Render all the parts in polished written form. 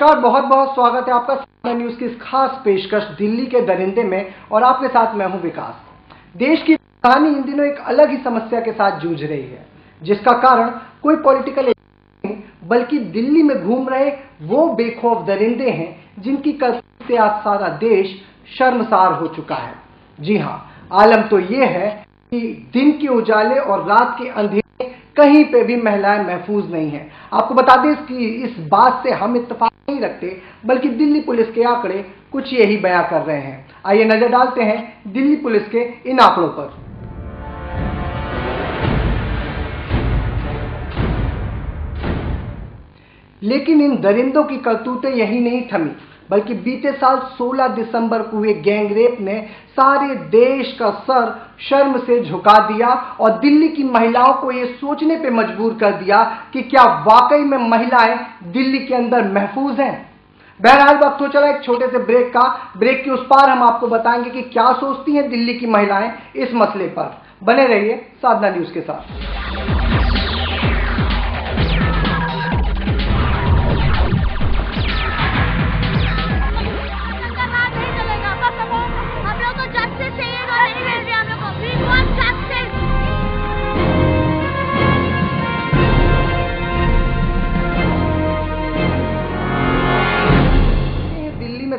नमस्कार, बहुत बहुत स्वागत है आपका साधना न्यूज की इस खास पेशकश दिल्ली के दरिंदे में। और आपके साथ मैं हूं विकास। देश की राजधानी इन दिनों एक अलग ही समस्या के साथ जूझ रही है, जिसका कारण कोई पॉलिटिकल नहीं बल्कि दिल्ली में घूम रहे वो बेखौफ दरिंदे हैं जिनकी करतूत से आज सारा देश शर्मसार हो चुका है। जी हां, आलम तो ये है कि दिन के उजाले और रात के अंधेरे कहीं पे भी महिलाएं महफूज नहीं हैं। आपको बता दें कि इस बात से हम इत्तेफाक नहीं रखते, बल्कि दिल्ली पुलिस के आंकड़े कुछ यही बयां कर रहे हैं। आइए नजर डालते हैं दिल्ली पुलिस के इन आंकड़ों पर। लेकिन इन दरिंदों की करतूतें यही नहीं थमी, बल्कि बीते साल 16 दिसंबर को हुए गैंगरेप ने सारे देश का सर शर्म से झुका दिया और दिल्ली की महिलाओं को यह सोचने पे मजबूर कर दिया कि क्या वाकई में महिलाएं दिल्ली के अंदर महफूज हैं। बहरहाल वक्त हो चला एक छोटे से ब्रेक का। ब्रेक के उस पार हम आपको बताएंगे कि क्या सोचती हैं दिल्ली की महिलाएं इस मसले पर। बने रहिए साधना न्यूज के साथ।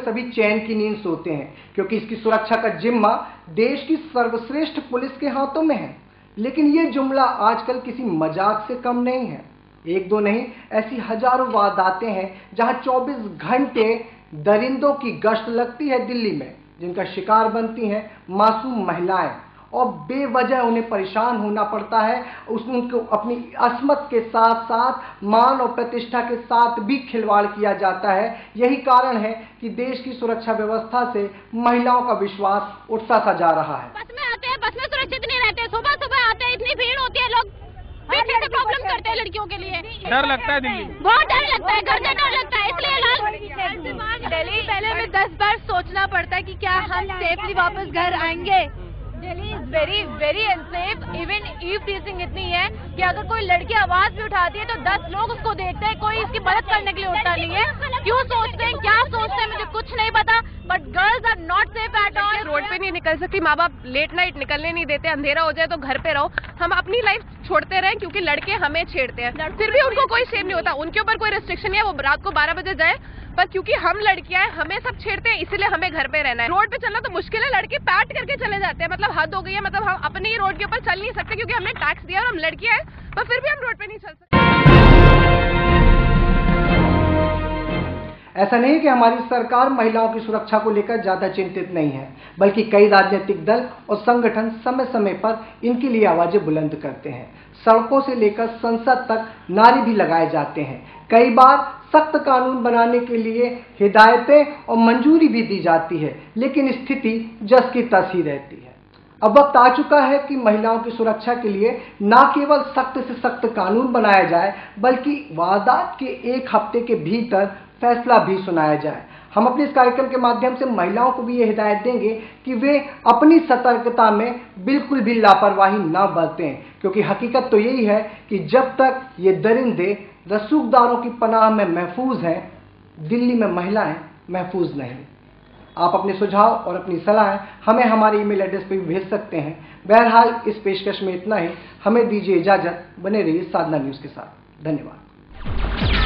सभी चैन की नींद सोते हैं, क्योंकि इसकी सुरक्षा का जिम्मा देश की सर्वश्रेष्ठ पुलिस के हाथों में है। लेकिन यह जुमला आजकल किसी मजाक से कम नहीं है। एक दो नहीं, ऐसी हजारों वारदातें हैं जहां 24 घंटे दरिंदों की गश्त लगती है दिल्ली में, जिनका शिकार बनती हैं मासूम महिलाएं और बेवजह उन्हें परेशान होना पड़ता है। उनको अपनी अस्मत के साथ साथ मान और प्रतिष्ठा के साथ भी खिलवाड़ किया जाता है। यही कारण है कि देश की सुरक्षा व्यवस्था से महिलाओं का विश्वास उठता सा जा रहा है। बस में आते हैं, बस में सुरक्षित नहीं रहते। सुबह सुबह आते हैं, इतनी भीड़ होती है, लोग पीछे से प्रॉब्लम करते हैं लड़कियों के लिए। डर लगता है दिल्ली, बहुत डर लगता है, घर से डर लगता है। इसलिए दिल्ली पहले हमें 10 बार सोचना पड़ता है कि क्या हम सेफली वापस घर आएंगे। Delhi is very very unsafe. Even eve teasing इतनी है कि अगर कोई लड़की आवाज भी उठाती है तो 10 लोग उसको देखते हैं, कोई इसकी मदद करने के लिए उठता नहीं है। क्यों सोचते हैं, क्या सोचते हैं, मुझे कुछ नहीं पता, but girls are not safe at all. Road पे नहीं निकल सकती, माँ बाप लेट नाइट निकलने नहीं देते, अंधेरा हो जाए तो घर पे रहो। हम अपनी लाइफ छोड़ते रहे क्योंकि लड़के हमें छेड़ते हैं, फिर भी उनको कोई शेम नहीं होता। उनके ऊपर कोई रिस्ट्रिक्शन नहीं है, वो रात को 12 बजे जाए, पर क्योंकि हम लड़कियां हैं हमें सब छेड़ते हैं, इसलिए हमें घर पे रहना है। रोड पे चलना तो मुश्किल है, लड़के पैट करके चले जाते हैं। मतलब हद हो गई है, मतलब हम अपने ही रोड के ऊपर चल नहीं सकते क्योंकि हमने टैक्स दिया और हम लड़कियां हैं, पर फिर भी हम रोड पे नहीं चल सकते। ऐसा नहीं कि हमारी सरकार महिलाओं की सुरक्षा को लेकर ज्यादा चिंतित नहीं है, बल्कि कई राजनीतिक दल और संगठन समय समय पर इनके लिए आवाजें बुलंद करते हैं। सड़कों से लेकर संसद तक नारे भी लगाए जाते हैं। कई बार सख्त कानून बनाने के लिए हिदायतें और मंजूरी भी दी जाती है, लेकिन स्थिति जस की तस ही रहती है। अब वक्त आ चुका है कि महिलाओं की सुरक्षा के लिए न केवल सख्त से सख्त कानून बनाया जाए, बल्कि वारदात के एक हफ्ते के भीतर फैसला भी सुनाया जाए। हम अपने इस कार्यक्रम के माध्यम से महिलाओं को भी ये हिदायत देंगे कि वे अपनी सतर्कता में बिल्कुल भी लापरवाही न बरतें, क्योंकि हकीकत तो यही है कि जब तक ये दरिंदे रसूखदारों की पनाह में महफूज हैं, दिल्ली में महिलाएं महफूज नहीं। आप अपने सुझाव और अपनी सलाहें हमें हमारे ईमेल एड्रेस पर भी भेज सकते हैं। बहरहाल इस पेशकश में इतना ही। हमें दीजिए इजाजत। बने रहिए साधना न्यूज के साथ। धन्यवाद।